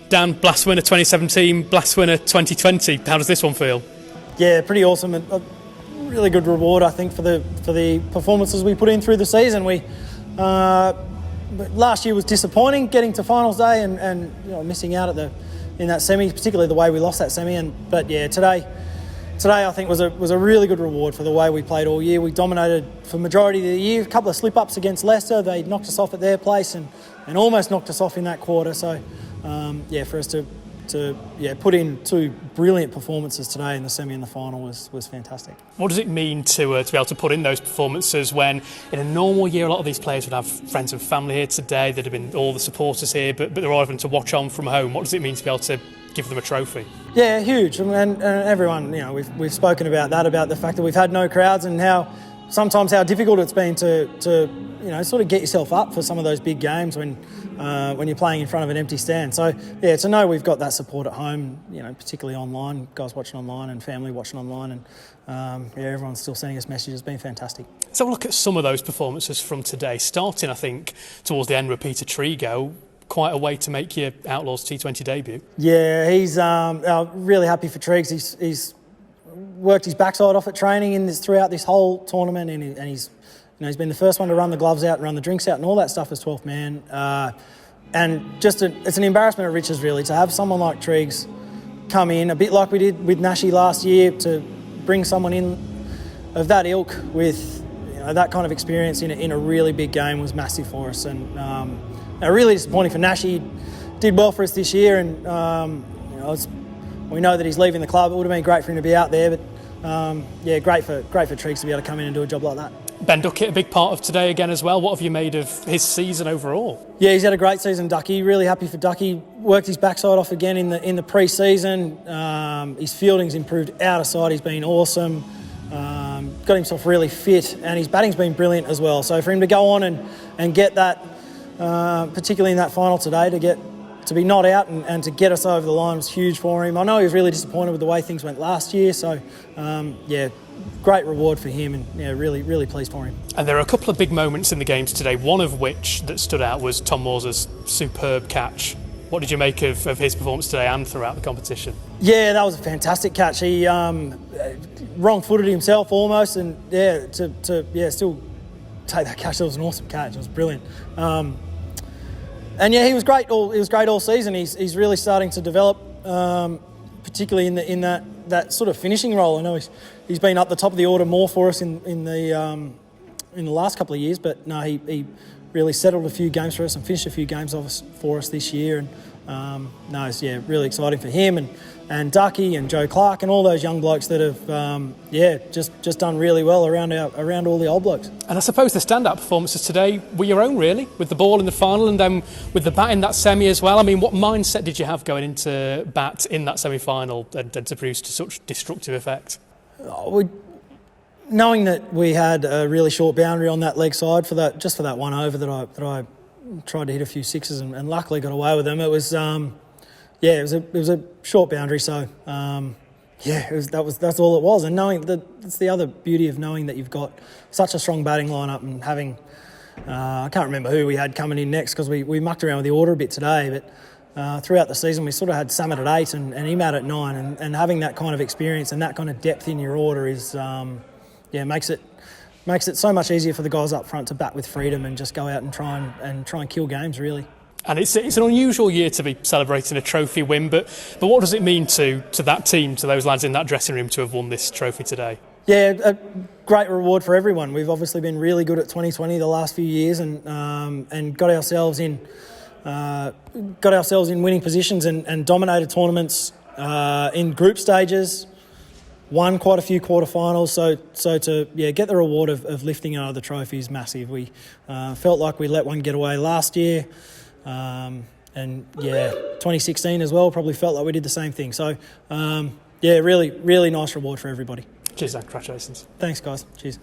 Dan, Blast winner 2017, Blast winner 2020. How does this one feel? Yeah, pretty awesome. A really good reward, I think, for the performances we put in through the season. Last year was disappointing, getting to finals day and missing out in that semi, particularly the way we lost that semi. But yeah, today I think was a really good reward for the way we played all year. We dominated for the majority of the year. A couple of slip-ups against Leicester. They knocked us off at their place and almost knocked us off in that quarter. So, for us to put in two brilliant performances today in the semi and the final was fantastic. What does it mean to be able to put in those performances when, in a normal year, a lot of these players would have friends and family here today, there'd have been all the supporters here, but they're all having to watch on from home. What does it mean to be able to give them a trophy? Yeah, huge. And everyone, we've spoken about that, about the fact that we've had no crowds and how difficult it's been to sort of get yourself up for some of those big games when you're playing in front of an empty stand. So yeah, to know we've got that support at home, particularly online, guys watching online and family watching online, and everyone's still sending us messages. It's been fantastic. So look at some of those performances from today, starting I think towards the end with Peter Trigo. Quite a way to make your Outlaws T20 debut. Yeah, he's really happy for Triggs. He's worked his backside off at training throughout this whole tournament, and he's been the first one to run the gloves out and run the drinks out and all that stuff as 12th man. And it's an embarrassment of riches really to have someone like Triggs come in, a bit like we did with Nashi last year, to bring someone in of that ilk with that kind of experience in a really big game was massive for us. And really disappointing for Nashi. He did well for us this year, and we know that he's leaving the club. It would have been great for him to be out there, but great for Triggs to be able to come in and do a job like that. Ben Duckett, a big part of today again as well. What have you made of his season overall? Yeah, he's had a great season, Ducky. Really happy for Ducky. Worked his backside off again in the pre-season. His fielding's improved out of sight. He's been awesome. Got himself really fit, and his batting's been brilliant as well. So for him to go on and get that, particularly in that final today, to be not out and to get us over the line was huge for him. I know he was really disappointed with the way things went last year, so great reward for him, and really, really pleased for him. And there are a couple of big moments in the games today, one of which that stood out was Tom Moore's superb catch. What did you make of his performance today and throughout the competition? Yeah, that was a fantastic catch. He wrong-footed himself almost, and still take that catch. That was an awesome catch. It was brilliant. And he was great. He was great all season. He's really starting to develop, particularly in that sort of finishing role. I know he's been up the top of the order more for us in the last couple of years, but no, he really settled a few games for us and finished a few games for us this year. And it's really exciting for him and Ducky and Joe Clark and all those young blokes that have just done really well around all the old blokes. And I suppose the standout performances today were your own, really, with the ball in the final and then with the bat in that semi as well. I mean, what mindset did you have going into bat in that semi-final and to produce such destructive effect? Knowing that we had a really short boundary on that leg side for that one over that I tried to hit a few sixes and luckily got away with them. It was it was a short boundary, so that's all it was. And knowing that's the other beauty of knowing that you've got such a strong batting lineup and having I can't remember who we had coming in next because we mucked around with the order a bit today, but throughout the season we sort of had Samet at 8 and Imad at 9, and having that kind of experience and that kind of depth in your order is makes it so much easier for the guys up front to bat with freedom and just go out and try and kill games, really. And it's an unusual year to be celebrating a trophy win, but what does it mean to that team, to those lads in that dressing room, to have won this trophy today? Yeah, a great reward for everyone. We've obviously been really good at 2020 the last few years, and got ourselves in winning positions and dominated tournaments in group stages. Won quite a few quarterfinals, so to get the reward of lifting another trophy is massive. We felt like we let one get away last year, and 2016 as well. Probably felt like we did the same thing. So really, really nice reward for everybody. Cheers, Dan. Congratulations. Thanks, guys. Cheers.